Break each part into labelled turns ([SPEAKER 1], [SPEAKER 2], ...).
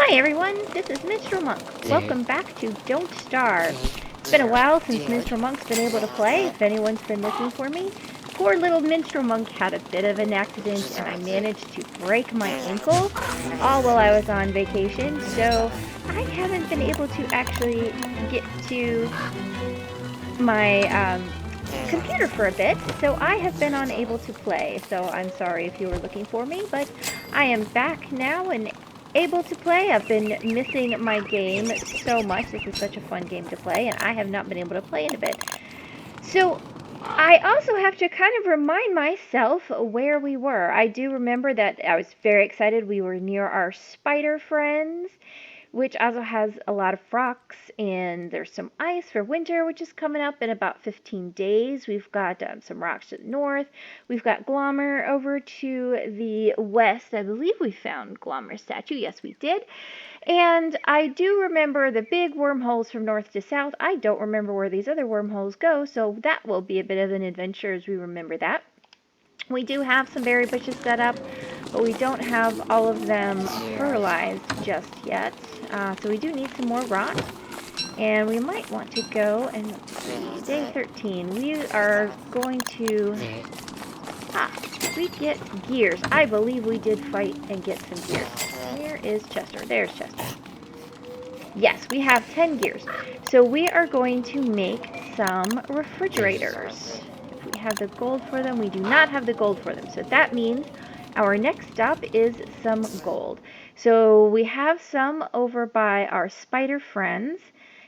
[SPEAKER 1] Hi everyone, this is Minstrel Monk. Welcome back to Don't Starve. It's been a while since Minstrel Monk's been able to play, if anyone's been looking for me. Poor little Minstrel Monk had a bit of an accident and I managed to break my ankle all while I was on vacation, so I haven't been able to actually get to my computer for a bit, so I have been unable to play, so I'm sorry if you were looking for me, but I am back now and able to play. I've been missing my game so much. This is such a fun game to play, and I have not been able to play in a bit. So I also have to kind of remind myself where we were. I do remember that I was very excited. We were near our spider friends, which also has a lot of rocks, and there's some ice for winter, which is coming up in about 15 days. We've got some rocks to the north. We've got Glommer over to the west. I believe we found Glommer's statue. Yes, we did. And I do remember the big wormholes from north to south. I don't remember where these other wormholes go, so that will be a bit of an adventure as we remember that. We do have some berry bushes set up, but we don't have all of them fertilized just yet. So we do need some more rocks. And we might want to go and see, day 13. We are going to... we get gears. I believe we did fight and get some gears. Where is Chester? There's Chester. Yes, we have 10 gears. So we are going to make some refrigerators. If we have the gold for them, we do not have the gold for them. So that means our next stop is some gold. So we have some over by our spider friends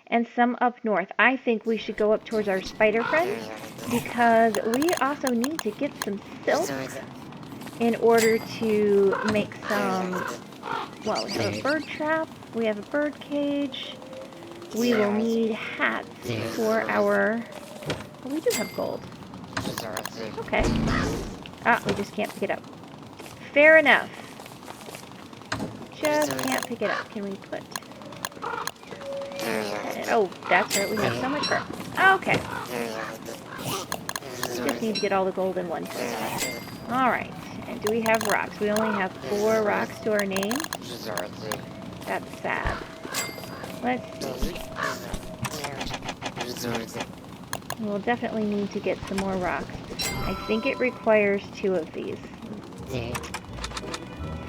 [SPEAKER 1] and some up north. I think we should go up towards our spider friends because we also need to get some silk in order to make some, well, we have a bird trap, we have a bird cage, we will need hats for our, well, we do have gold. Okay. We just can't pick it up. Fair enough. Just can't pick it up. Can we put... Oh, that's right. We have so much fur. Okay. Just need to get all the gold in one place. Alright. And do we have rocks? We only have 4 rocks to our name. That's sad. Let's see. We'll definitely need to get some more rocks. I think it requires 2 of these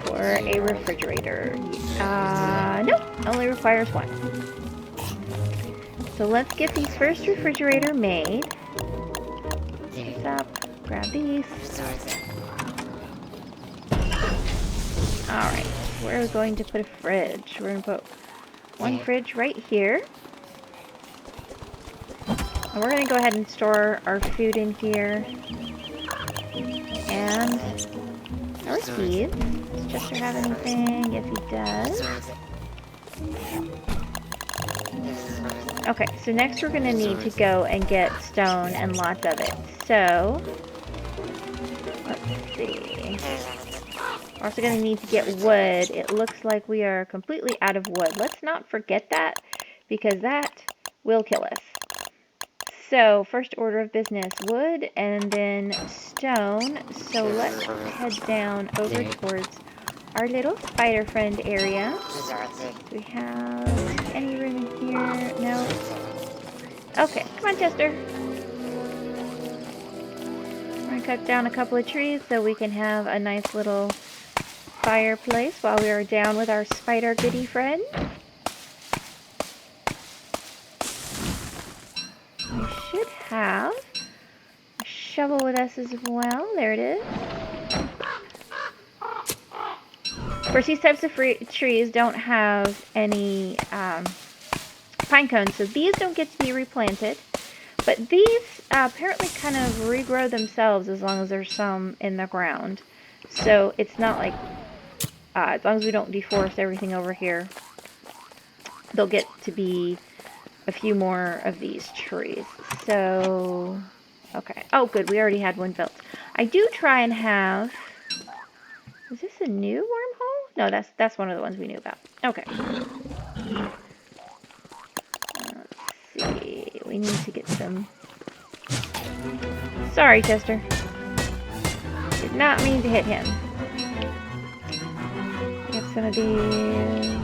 [SPEAKER 1] for a refrigerator. Nope, only requires 1. So let's get these first refrigerator made. This up, grab these. Alright, we're going to put a fridge. We're going to put 1 fridge right here. And we're going to go ahead and store our food in here. And our seeds. Does Chester have anything? Yes, he does. Okay, so next we're going to need to go and get stone and lots of it. So, let's see. We're also going to need to get wood. It looks like we are completely out of wood. Let's not forget that, because that will kill us. So, first order of business, wood and then stone. So let's head down over towards our little spider friend area. Do we have any room in here? No? Okay, come on, Chester. We're going to cut down a couple of trees so we can have a nice little fireplace while we are down with our spider goody friend. We should have a shovel with us as well. There it is. Of course, these types of trees don't have any pine cones, so these don't get to be replanted. But these apparently kind of regrow themselves as long as there's some in the ground. So it's not like, as long as we don't deforest everything over here, they'll get to be a few more of these trees. So, okay. Oh, good. We already had one built. I do try and have... Is this a new wormhole? No, that's one of the ones we knew about. Okay. Let's see. We need to get some... Sorry, Chester. Did not mean to hit him. Get some of these.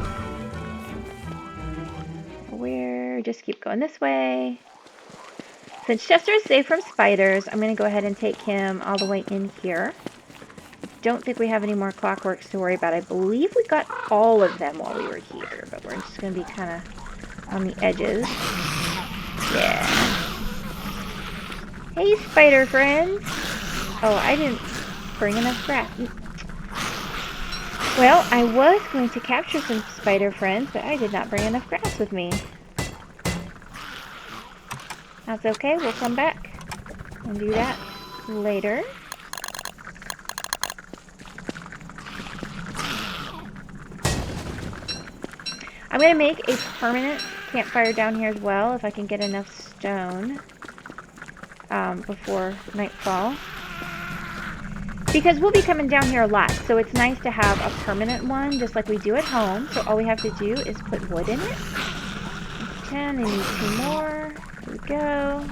[SPEAKER 1] where? Just keep going this way. Since Chester is safe from spiders, I'm going to go ahead and take him all the way in here. Don't think we have any more clockworks to worry about. I believe we got all of them while we were here, but we're just going to be kind of on the edges. Yeah. Hey, spider friends. Oh, I didn't bring enough grass. Well, I was going to capture some spider friends, but I did not bring enough grass with me. That's okay, we'll come back and do that later. I'm going to make a permanent campfire down here as well, if I can get enough stone before nightfall. Because we'll be coming down here a lot, so it's nice to have a permanent one, just like we do at home. So all we have to do is put wood in it. 10, I need 2 more. There we go.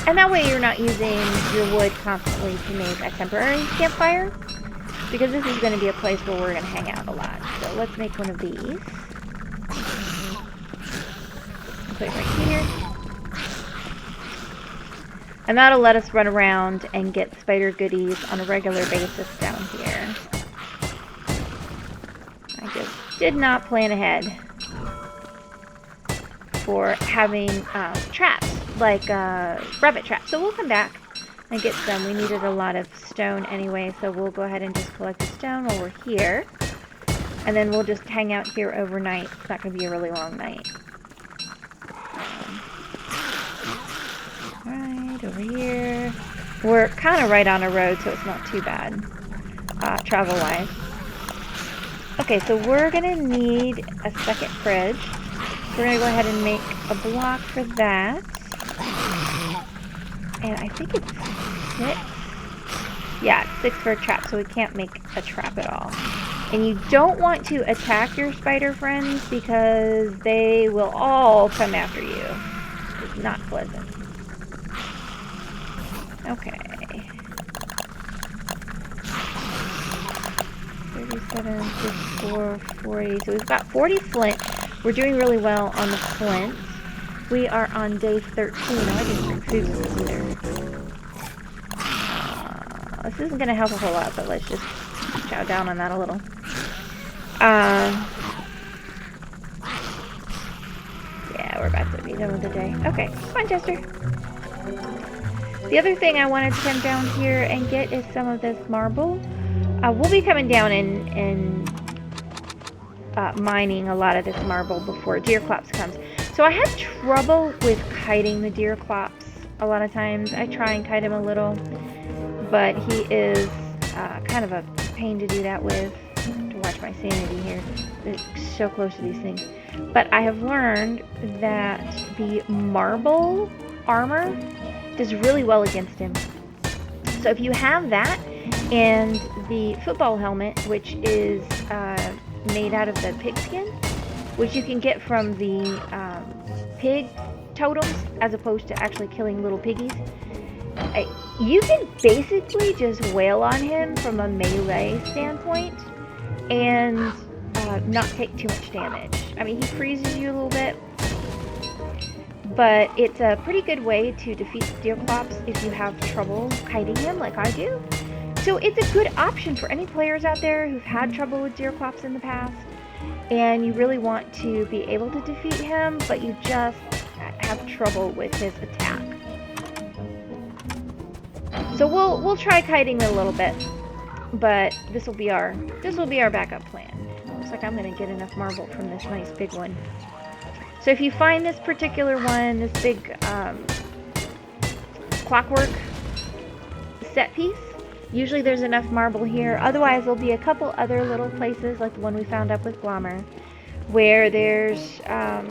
[SPEAKER 1] And that way you're not using your wood constantly to make a temporary campfire, because this is going to be a place where we're going to hang out a lot. So let's make one of these. Put it right here. And that'll let us run around and get spider goodies on a regular basis down here. I just did not plan ahead for having traps, like rabbit traps. So we'll come back and get some. We needed a lot of stone anyway, so we'll go ahead and just collect the stone while we're here. And then we'll just hang out here overnight. It's not going to be a really long night. Right over here. We're kind of right on a road, so it's not too bad travel-wise. Okay, so we're going to need a second fridge. We're going to go ahead and make a block for that. And I think it's 6. Yeah, it's 6 for a trap, so we can't make a trap at all. And you don't want to attack your spider friends because they will all come after you. It's not pleasant. Okay. 37, 54, 40. So we've got 40 flint. We're doing really well on the flint. We are on day 13. Oh, I didn't bring food with us either. This isn't going to help a whole lot, but let's just chow down on that a little. Yeah, we're about to be done with the day. Okay, come on, Chester. The other thing I wanted to come down here and get is some of this marble. We'll be coming down and mining a lot of this marble before Deerclops comes. So I have trouble with kiting the Deerclops a lot of times. I try and kite him a little, but he is kind of a pain to do that with. To watch my sanity here. It's so close to these things. But I have learned that the marble armor does really well against him. So if you have that and the football helmet, which is made out of the pig skin, which you can get from the pig totems as opposed to actually killing little piggies, you can basically just wail on him from a melee standpoint and not take too much damage. I mean, he freezes you a little bit, but it's a pretty good way to defeat Deerclops if you have trouble kiting him like I do. So it's a good option for any players out there who've had trouble with Deerclops in the past and you really want to be able to defeat him, but you just have trouble with his attack. So we'll try kiting a little bit, but this will be our backup plan. Looks like I'm going to get enough marble from this nice big one. So if you find this particular one, this big clockwork set piece, usually there's enough marble here. Otherwise, there'll be a couple other little places, like the one we found up with Glommer, where there's a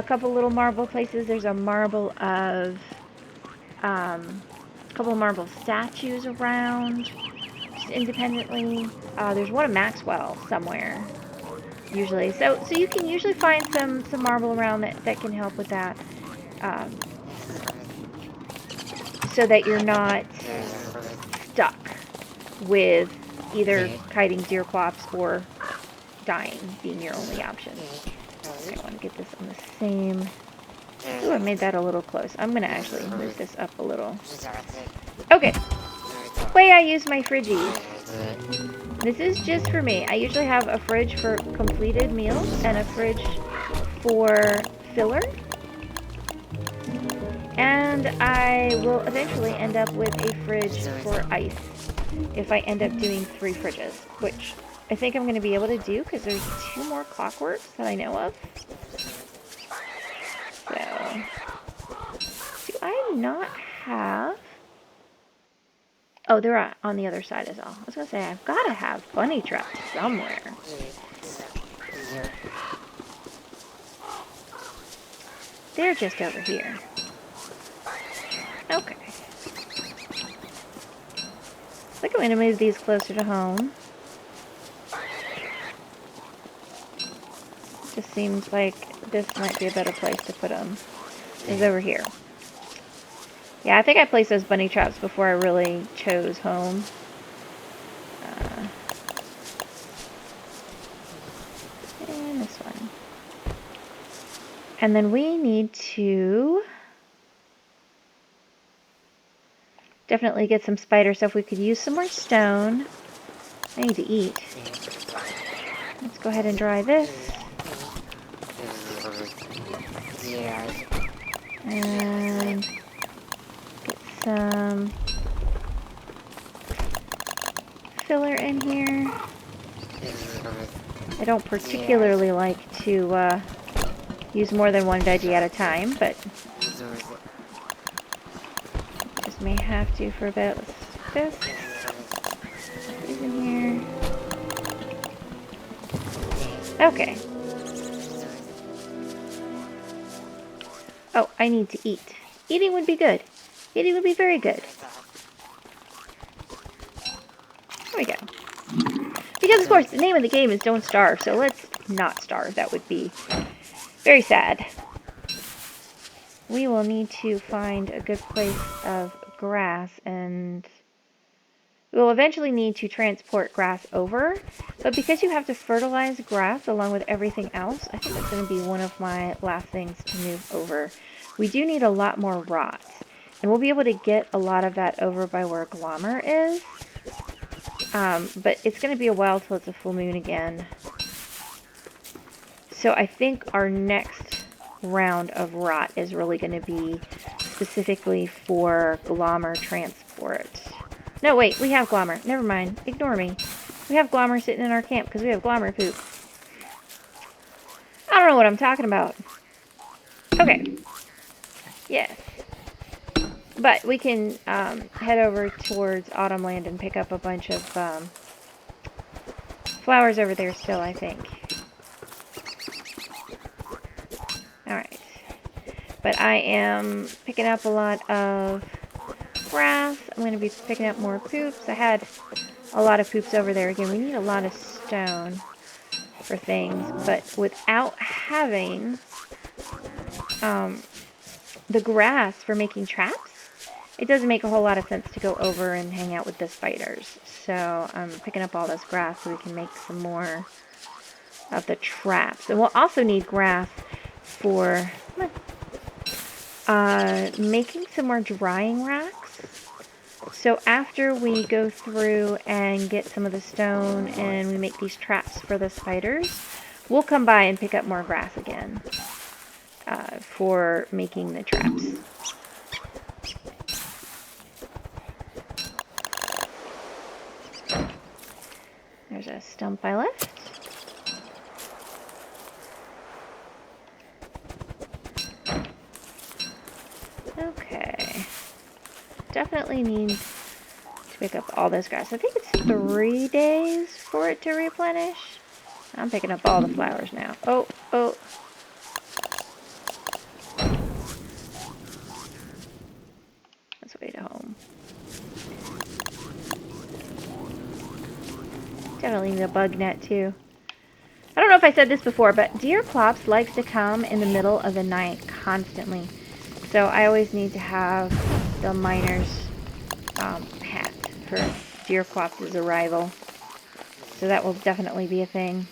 [SPEAKER 1] couple little marble places. There's a marble of a couple of marble statues around, just independently. There's one of Maxwell somewhere, usually. So you can usually find some marble around that can help with that, so that you're not stuck with either kiting Deerclops or dying being your only option. Okay, I want to get this on the same... Ooh, I made that a little close. I'm going to actually move this up a little. Okay. Way I use my fridgies. This is just for me. I usually have a fridge for completed meals and a fridge for filler. And I will eventually end up with a fridge for ice if I end up doing 3 fridges, which I think I'm going to be able to do because there's 2 more clockworks that I know of. So, do I not have... Oh, they're on the other side as well. I was going to say, I've got to have bunny traps somewhere. They're just over here. Okay. I think I'm going to move these closer to home. Just seems like this might be a better place to put them. Is over here. Yeah, I think I placed those bunny traps before I really chose home. And this one. And then we need to definitely get some spider stuff. We could use some more stone. I need to eat. Let's go ahead and dry this. And get some filler in here. I don't particularly like to use more than one veggie at a time, but just may have to for a bit. Let's stick this. These in here. Okay. Oh, I need to eat. Eating would be good. Eating would be very good. There we go. Because, of course, the name of the game is Don't Starve, so let's not starve. That would be very sad. We will need to find a good place of grass, and we will eventually need to transport grass over. But because you have to fertilize grass along with everything else, I think that's going to be one of my last things to move over. We do need a lot more rot, and we'll be able to get a lot of that over by where Glommer is. But it's going to be a while till it's a full moon again. So I think our next round of rot is really going to be specifically for Glommer transport. No, wait, we have Glommer. Never mind. Ignore me. We have Glommer sitting in our camp because we have Glommer poop. I don't know what I'm talking about. Okay. Yes. But we can head over towards Autumnland and pick up a bunch of flowers over there still, I think. Alright. But I am picking up a lot of grass. I'm going to be picking up more poops. I had a lot of poops over there. Again, we need a lot of stone for things. But without having the grass for making traps, it doesn't make a whole lot of sense to go over and hang out with the spiders. So I'm picking up all this grass so we can make some more of the traps. And we'll also need grass for making some more drying racks. So after we go through and get some of the stone and we make these traps for the spiders, we'll come by and pick up more grass again for making the traps. There's a stump I left. Okay. Definitely need to pick up all this grass. I think it's 3 days for it to replenish. I'm picking up all the flowers now. Oh, oh. Let's wait at home. Definitely need a bug net too. I don't know if I said this before, but deer clops likes to come in the middle of the night constantly. So I always need to have the miner's hat for deer clops' arrival. So that will definitely be a thing.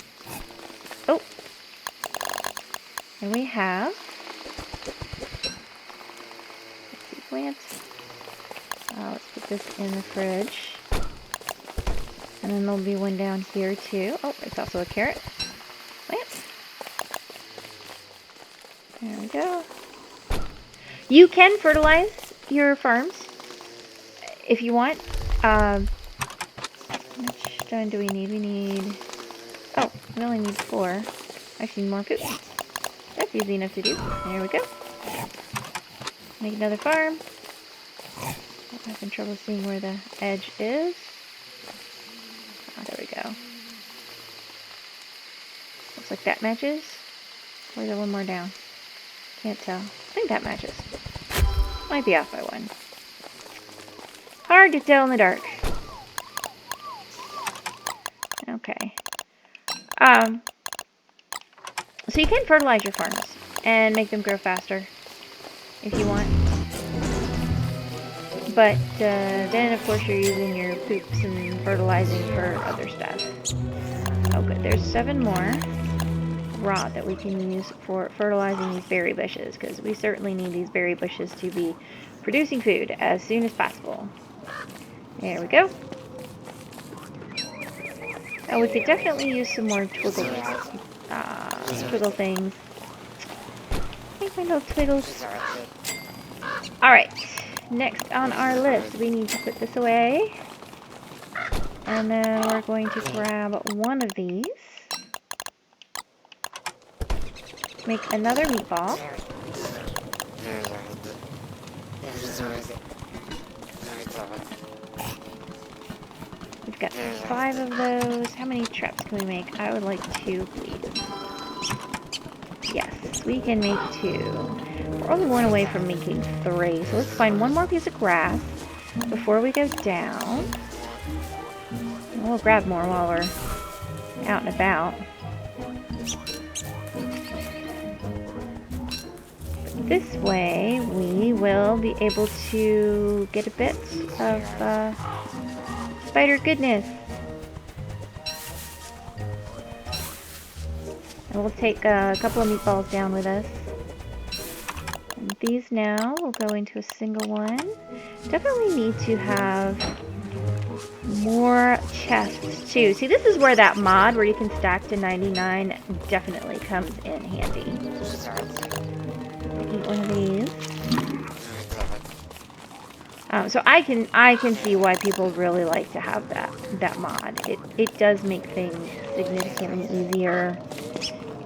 [SPEAKER 1] And we have plants. Let's put this in the fridge. And then there'll be one down here too. Oh, it's also a carrot. Plants. There we go. You can fertilize your farms if you want. How much stone do we need? We need... Oh, we only need 4. I just need more food. That's easy enough to do. There we go. Make another farm. I'm having trouble seeing where the edge is. Oh, there we go. Looks like that matches. Or is there one more down? Can't tell. I think that matches. Might be off by 1. Hard to tell in the dark. Okay. So you can fertilize your farms and make them grow faster if you want. But then, of course, you're using your poops and fertilizing for other stuff. Oh, good. There's 7 more rod that we can use for fertilizing these berry bushes, because we certainly need these berry bushes to be producing food as soon as possible. There we go. Oh, we could definitely use some more twiggle things. Make my little twiggles. Alright, next on our list, we need to put this away. And then we're going to grab one of these. Make another meatball. We've got 5 of those. How many traps can we make? I would like 2, please. Yes, we can make 2. We're only 1 away from making 3. So let's find 1 more piece of grass before we go down. And we'll grab more while we're out and about. This way, we will be able to get a bit of spider goodness. And we'll take a couple of meatballs down with us. And these now will go into a single one. Definitely need to have more chests too. See, this is where that mod where you can stack to 99 definitely comes in handy. Eat one of these. So I can see why people really like to have that mod. It does make things significantly easier,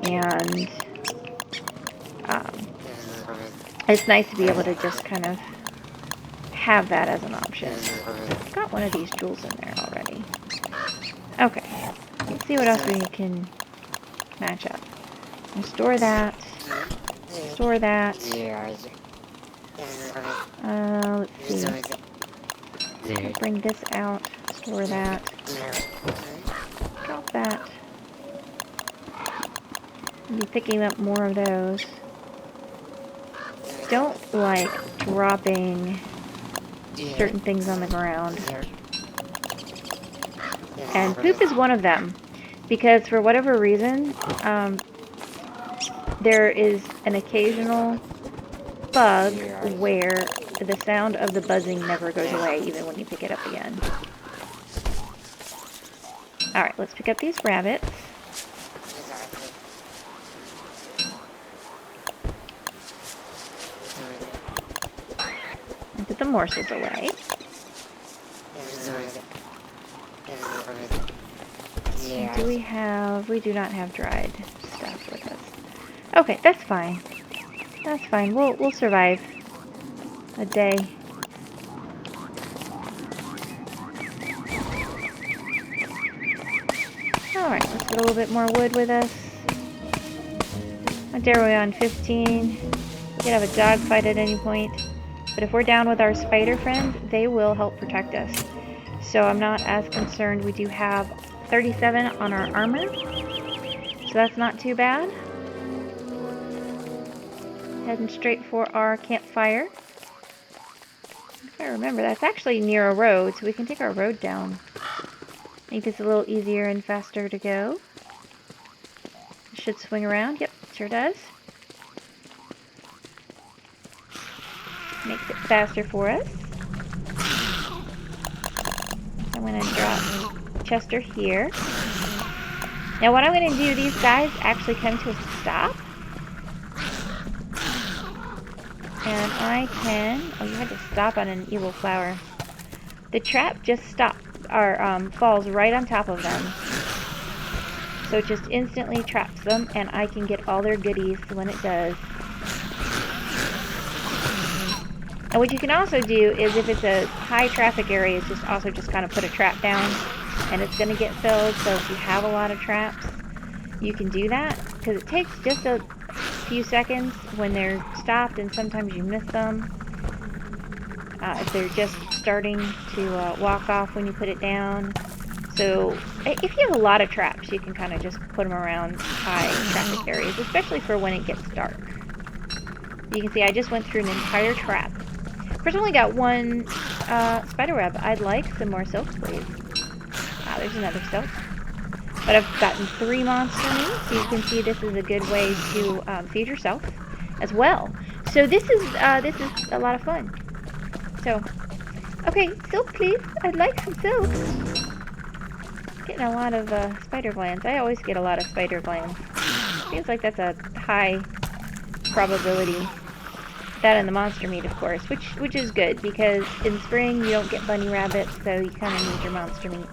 [SPEAKER 1] and it's nice to be able to just kind of have that as an option. I've got one of these jewels in there already. Okay, let's see what else we can match up. I'll store that. Store that. Let's see. I'll bring this out. Store that. Drop that. I'll be picking up more of those. Don't like dropping certain things on the ground. And poop is one of them. Because for whatever reason, there is an occasional bug where the sound of the buzzing never goes away, even when you pick it up again. Alright, let's pick up these rabbits. And put the morsels away. And do we have... We do not have dried stuff with us. Okay, that's fine. That's fine. We'll survive a day. Alright, let's get a little bit more wood with us. What dare we on 15? We could have a dogfight at any point. But if we're down with our spider friends, they will help protect us. So I'm not as concerned. We do have 37 on our armor. So that's not too bad. Heading straight for our campfire. If I remember, that's actually near a road, so we can take our road down. Make this a little easier and faster to go. It should swing around. Yep, sure does. Makes it faster for us. I'm going to drop Chester here. Now what I'm going to do, these guys actually come to a stop. And I can... Oh, you had to stop on an evil flower. The trap just stops, or falls right on top of them. So it just instantly traps them, and I can get all their goodies when it does. And what you can also do is, if it's a high traffic area, is just also just kind of put a trap down, and it's going to get filled. So if you have a lot of traps, you can do that, because it takes just a few seconds when they're stopped, and sometimes you miss them. If they're just starting to walk off when you put it down. So if you have a lot of traps, you can kind of just put them around high traffic areas, especially for when it gets dark. You can see I just went through an entire trap. Of course, I only got one spider web. I'd like some more silk, please. Ah, there's another silk. But I've gotten 3 monster meat, so you can see this is a good way to feed yourself as well. So this is a lot of fun. So, okay, silk please. I'd like some silk. Getting a lot of spider glands. I always get a lot of spider glands. Seems like that's a high probability. That and the monster meat, of course, which is good, because in spring you don't get bunny rabbits, so you kind of need your monster meat.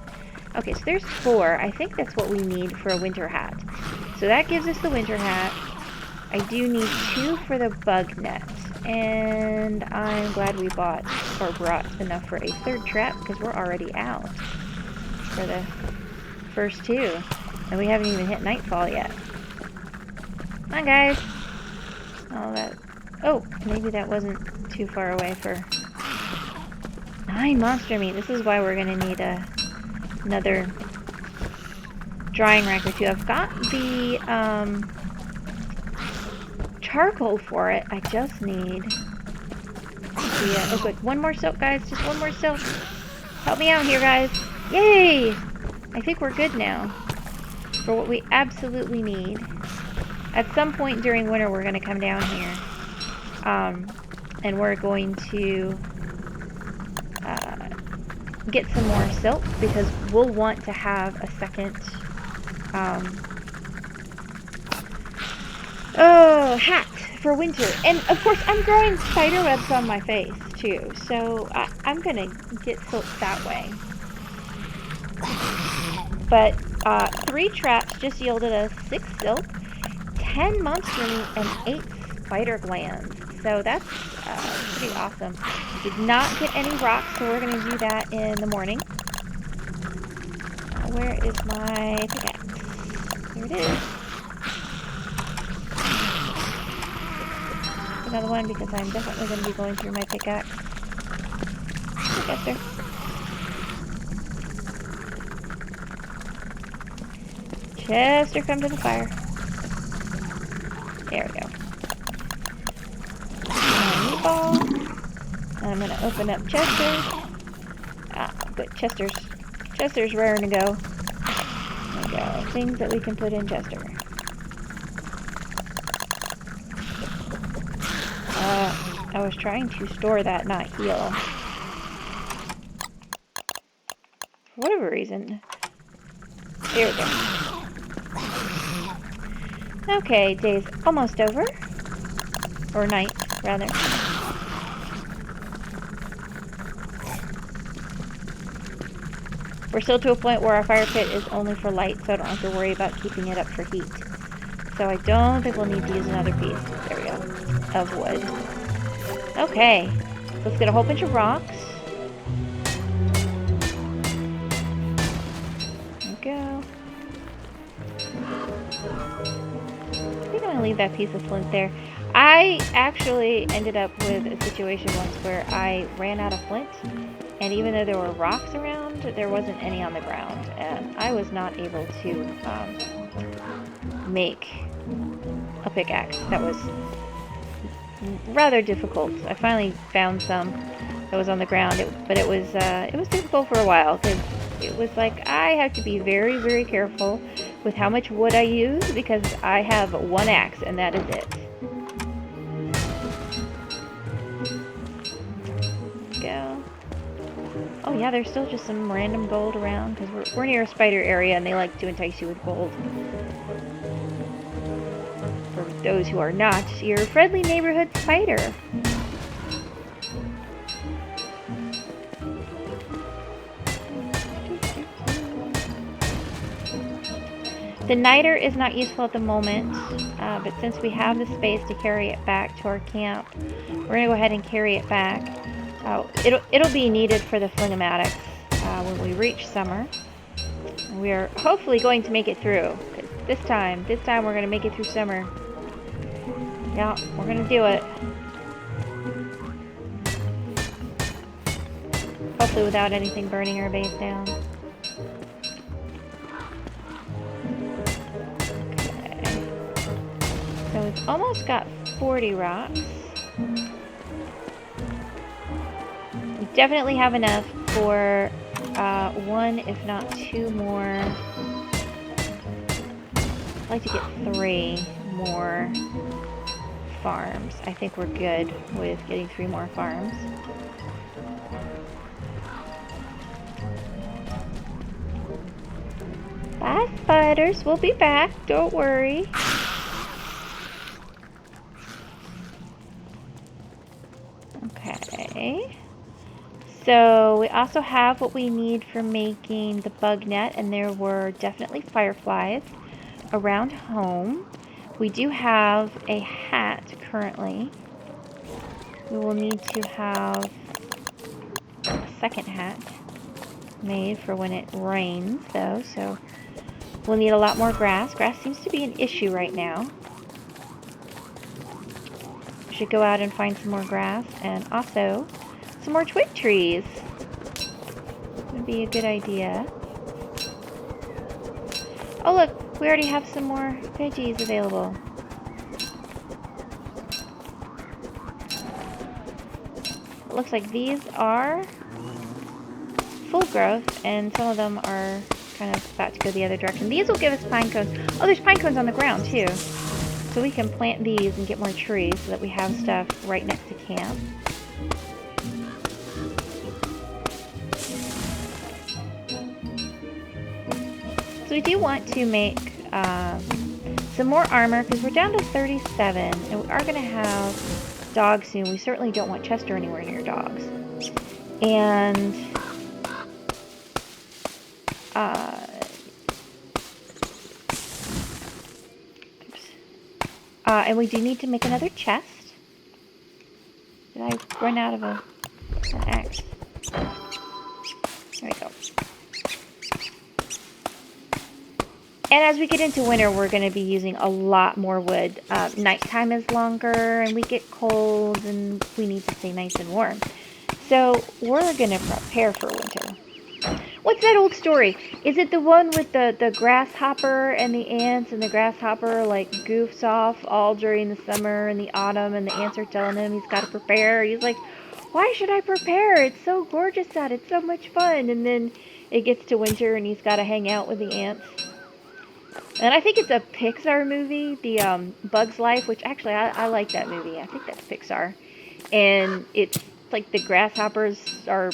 [SPEAKER 1] Okay, so there's 4. I think that's what we need for a winter hat. So that gives us the winter hat. I do need 2 for the bug net. And I'm glad we brought enough for a 3rd trap, because we're already out for the first 2. And we haven't even hit nightfall yet. Come on, guys. Oh, maybe that wasn't too far away for 9 monster meat. This is why we're going to need another drying rack or 2. I've got the charcoal for it. I just need oh good, 1 more silk, guys. Just 1 more silk. Help me out here, guys. Yay! I think we're good now for what we absolutely need. At some point during winter, we're going to come down here. And we're going to get some more silk, because we'll want to have a second hat for winter. And of course I'm growing spider webs on my face too, so I'm gonna get silk that way. But 3 traps just yielded us 6 silk, 10 monster meat, and 8 spider glands. So that's pretty awesome. Did not get any rocks, so we're going to do that in the morning. Where is my pickaxe? There it is. Another one, because I'm definitely going to be going through my pickaxe. Chester. Chester, come to the fire. There we go. And I'm going to open up Chester. Ah, good. Chester's raring to go. There we go. Things that we can put in Chester. I was trying to store that, not heal. For whatever reason. There we go. Okay, day's almost over. Or night, rather. We're still to a point where our fire pit is only for light, so I don't have to worry about keeping it up for heat. So I don't think we'll need to use another piece, there we go, of wood. Okay, let's get a whole bunch of rocks. There we go. I think I'm going to leave that piece of flint there. I actually ended up with a situation once where I ran out of flint, and even though there were rocks around, there wasn't any on the ground, and I was not able to make a pickaxe. That was rather difficult. I finally found some that was on the ground, but it was difficult for a while, because it was like I have to be very, very careful with how much wood I use, because I have 1 axe and that is it. Oh yeah, there's still just some random gold around because we're near a spider area and they like to entice you with gold. For those who are not, your friendly neighborhood spider. The niter is not useful at the moment, but since we have the space to carry it back to our camp, we're going to go ahead and carry it back. It'll be needed for the flingamatics when we reach summer. We are hopefully going to make it through. This time we're going to make it through summer. Yeah, we're going to do it. Hopefully without anything burning our base down. So we've almost got 40 rocks. We definitely have enough for one, if not two more. I'd like to get 3 more farms. I think we're good with getting 3 more farms. Bye, spiders. We'll be back. Don't worry. Okay. So we also have what we need for making the bug net, and there were definitely fireflies around home. We do have a hat currently. We will need to have a second hat made for when it rains though, so we'll need a lot more grass. Grass seems to be an issue right now. We should go out and find some more grass and also some more twig trees. Would be a good idea. Oh look, we already have some more veggies available. It looks like these are full growth and some of them are kind of about to go the other direction. These will give us pine cones. Oh, there's pine cones on the ground too. So we can plant these and get more trees so that we have stuff right next to camp. So we do want to make some more armor because we're down to 37 and we are going to have dogs soon. We certainly don't want Chester anywhere near dogs. And and we do need to make another chest. Did I run out of an axe? There we go. And as we get into winter, we're going to be using a lot more wood. Nighttime is longer, and we get cold, and we need to stay nice and warm. So we're going to prepare for winter. What's that old story? Is it the one with the grasshopper and the ants, and the grasshopper like goofs off all during the summer and the autumn, and the ants are telling him he's got to prepare. He's like, why should I prepare? It's so gorgeous out. It's so much fun. And then it gets to winter, and he's got to hang out with the ants. And I think it's a Pixar movie, the Bug's Life, which actually I like that movie. I think that's Pixar. And it's like the grasshoppers are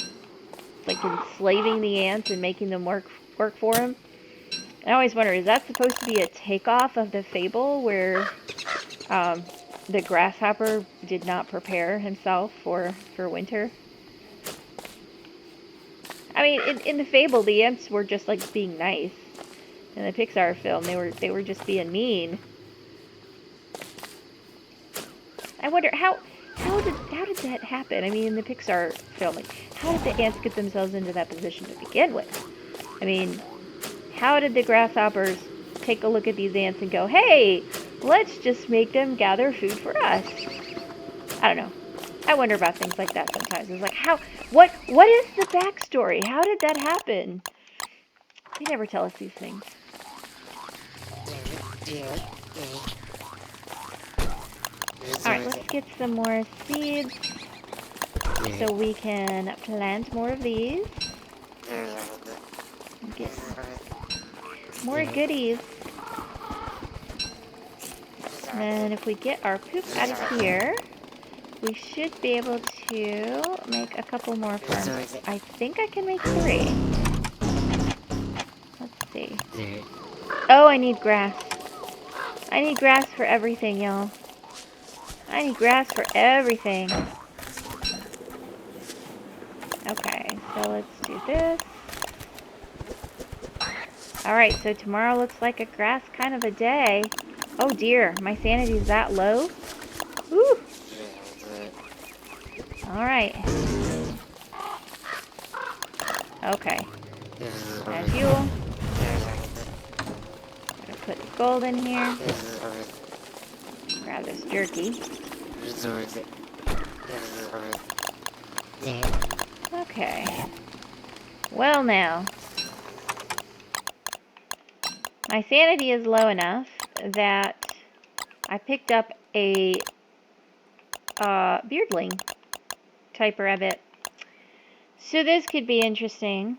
[SPEAKER 1] like enslaving the ants and making them work for them. I always wonder, is that supposed to be a takeoff of the fable where the grasshopper did not prepare himself for winter? I mean, in the fable, the ants were just like being nice. In the Pixar film, they were just being mean. I wonder how did that happen? I mean, in the Pixar film, like, how did the ants get themselves into that position to begin with? I mean, how did the grasshoppers take a look at these ants and go, hey, let's just make them gather food for us? I don't know. I wonder about things like that sometimes. It's like, what is the backstory? How did that happen? They never tell us these things. Alright, let's get some more seeds so we can plant more of these. Get more goodies. And then if we get our poop out of here, we should be able to make a couple more farms. I think I can make 3. Let's see. Oh, I need grass. I need grass for everything, y'all. I need grass for everything. Okay, so let's do this. Alright, so tomorrow looks like a grass kind of a day. Oh dear, my sanity is that low? Woo! Alright. Okay. Add fuel. Gonna put gold in here. Grab this jerky. Okay. Well now. My sanity is low enough that I picked up a beardling type rabbit. So this could be interesting.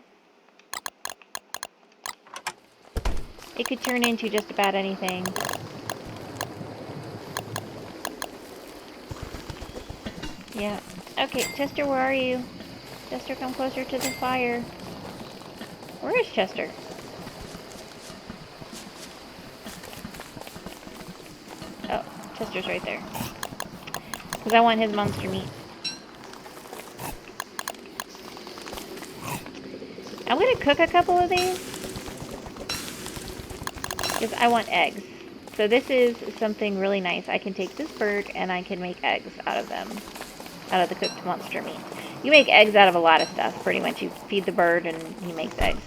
[SPEAKER 1] It could turn into just about anything. Yeah. Okay, Chester, where are you? Chester, come closer to the fire. Where is Chester? Oh, Chester's right there. Because I want his monster meat. I'm going to cook a couple of these. Because I want eggs. So this is something really nice. I can take this bird and I can make eggs out of them. Out of the cooked monster meat. You make eggs out of a lot of stuff. Pretty much you feed the bird and he makes eggs.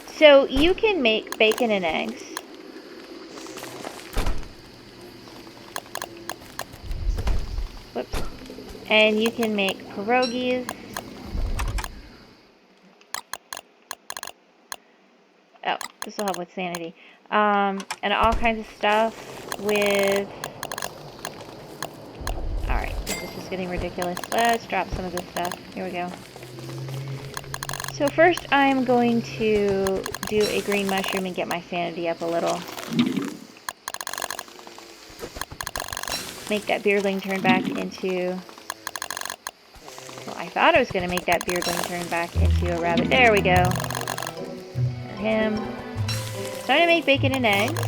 [SPEAKER 1] So you can make bacon and eggs. Whoops. And you can make pierogies. Oh, this will help with sanity. And all kinds of stuff with... Alright, this is just getting ridiculous. Let's drop some of this stuff. Here we go. So first I'm going to do a green mushroom and get my sanity up a little. Make that beardling turn back into... Well, I thought I was going to make that beardling turn back into a rabbit. There we go. For him. So I'm going to make bacon and eggs.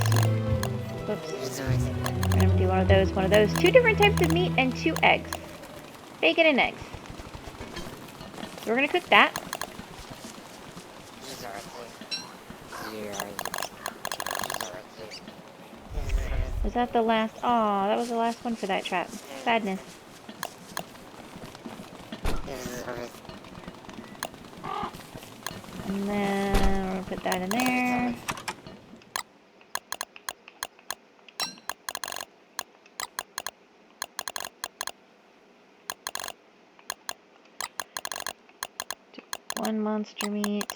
[SPEAKER 1] Whoops. I'm going to do one of those. 2 different types of meat and 2 eggs. Bacon and eggs. So we're going to cook that. Was that the last? Aw, that was the last one for that trap. Sadness. And then we're going to put that in there. One monster meat.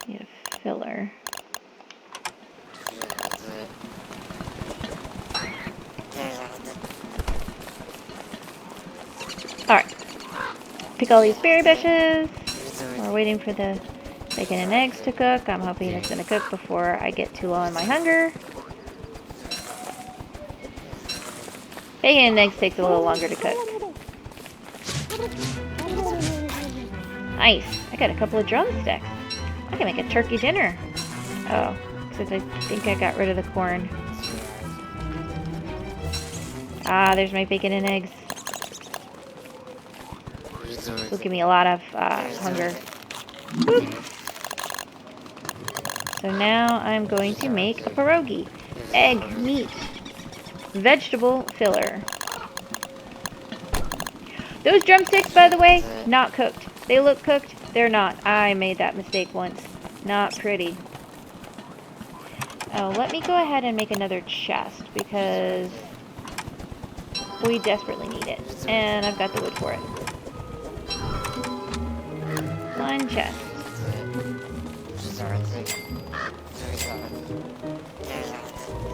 [SPEAKER 1] Need a filler. Alright. Pick all these berry bushes. We're waiting for the bacon and eggs to cook. I'm hoping it's going to cook before I get too low on my hunger. Bacon and eggs takes a little longer to cook. Nice. I got a couple of drumsticks. I can make a turkey dinner. Oh, because I think I got rid of the corn. Ah, there's my bacon and eggs. This will give me a lot of hunger. Whoop. So now I'm going to make a pierogi. Egg, meat, vegetable filler. Those drumsticks, by the way, not cooked. They look cooked. They're not. I made that mistake once. Not pretty. Oh, let me go ahead and make another chest because we desperately need it. And I've got the wood for it. One chest.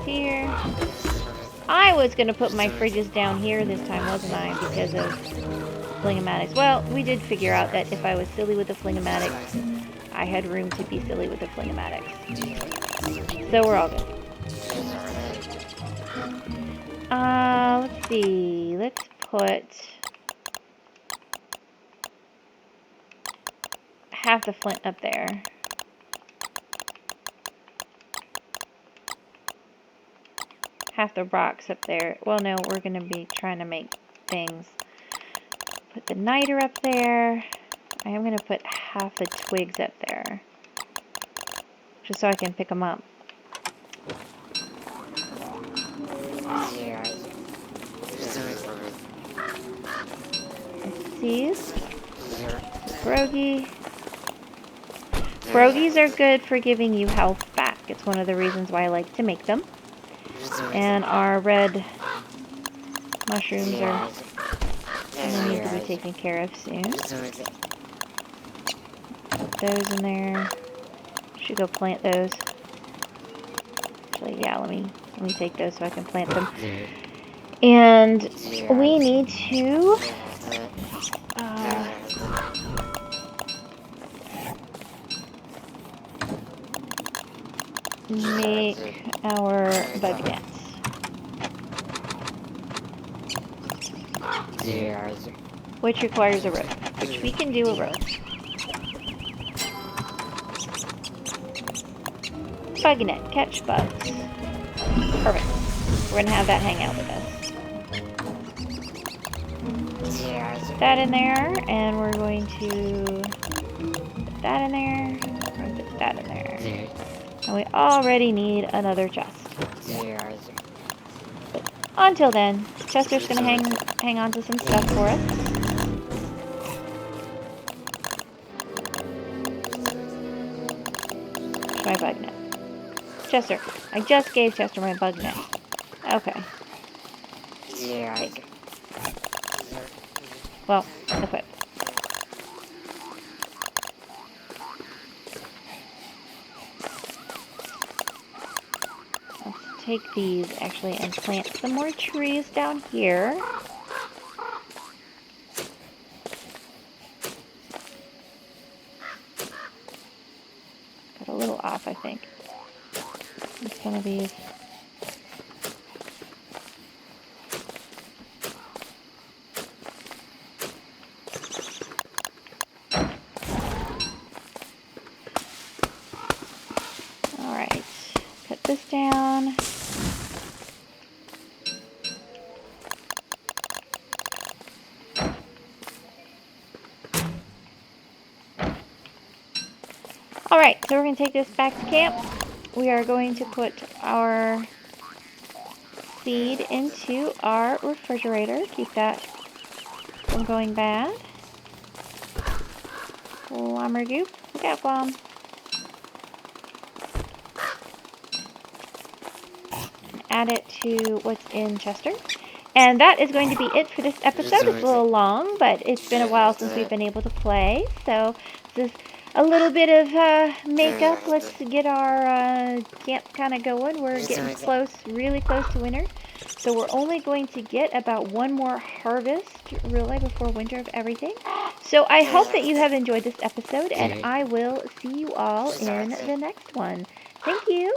[SPEAKER 1] Here. I was going to put my fridges down here this time, wasn't I? Because of flingamatics. Well, we did figure out that if I was silly with the flingamatics, I had room to be silly with the flingamatics. So we're all good. Let's see. Let's put half the flint up there. Half the rocks up there. Well, no, we're going to be trying to make things. Put the niter up there. I am going to put half the twigs up there. Just so I can pick them up. Seeds. Brogy. Brogies are good for giving you health back. It's one of the reasons why I like to make them. And our red mushrooms are going to need to be taken care of soon. Put those in there. Should go plant those. Actually, yeah, let me take those so I can plant them. And we need to make our bug nets. Which requires a rope, which we can do a rope. Bug net, catch bugs. Perfect. We're going to have that hang out with us. Put that in there, and we're going to put that in there, and put that in there. And we already need another chest. But until then, Chester's going to hang on to some stuff for us. My bug net. Chester, I just gave Chester my bug net. Okay. Take. Well, equip. Let's take these actually and plant some more trees down here. Got a little off, I think. Some of these. Alright, cut this down. Alright, so we're going to take this back to camp. We are going to put our seed into our refrigerator. Keep that from going bad. Glommer goop. Look out, Glom. Add it to what's in Chester. And that is going to be it for this episode. It's a little long, but it's been a while since we've been able to play. So this is a little bit of makeup. Let's get our camp kind of going. We're getting close, really close to winter. So we're only going to get about one more harvest, really, before winter of everything. So I hope that you have enjoyed this episode, and I will see you all in the next one. Thank you.